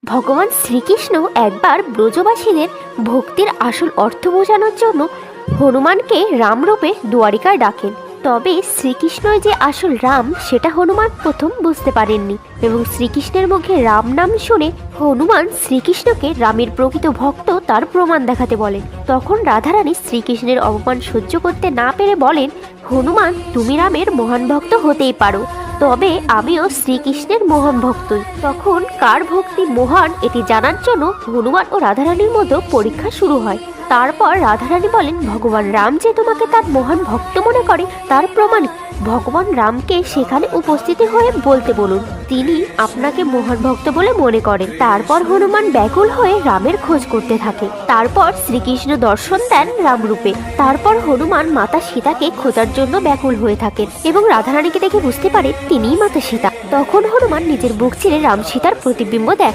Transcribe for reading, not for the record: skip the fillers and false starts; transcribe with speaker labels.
Speaker 1: ভগবান শ্রীকৃষ্ণ একবার ব্রজবাসীদের ভক্তির আসল অর্থ বোঝানোর জন্য হনুমানকে রামরূপে দুয়ারিকায় ডাকেন। তবে শ্রীকৃষ্ণই যে আসল রাম সেটা হনুমান প্রথম বুঝতে পারেননি এবং শ্রীকৃষ্ণের মুখে রাম নাম শুনে হনুমান শ্রীকৃষ্ণকে রামের প্রকৃত ভক্ত তার প্রমাণ দেখাতে বলেন। তখন রাধারানী শ্রীকৃষ্ণের অপমান সহ্য করতে না পেরে বলেন, হনুমান, তুমি রামের মহান ভক্ত হতেই পারো, তবে আমিও শ্রীকৃষ্ণের মহান ভক্তই। তখন কার ভক্তি মহান এটি জানার জন্য হনুমান ও রাধারানীর মধ্যে পরীক্ষা শুরু হয়। তারপর রাধারানী বলেন, ভগবান রাম যে তোমাকে তার মহান ভক্ত মনে করে তার প্রমাণ ভগবান রামকে সেখানে উপস্থিতি হয়ে বলতে বলুন, তিনি আপনাকে মহান ভক্ত বলে মনে করেন। তারপর হনুমান ব্যাকুল হয়ে রামের খোঁজ করতে থাকে। তারপর শ্রীকৃষ্ণ দর্শন দেন রামরূপে। তারপর হনুমান মাতা সীতাকে খোঁজার জন্য ব্যাকুল হয়ে থাকেন এবং রাধারানীকে দেখে বুঝতে পারে তিনিই মাতা সীতা। তখন হনুমান নিজের বুক চিরে রাম সীতার প্রতিবিম্ব দেখেন।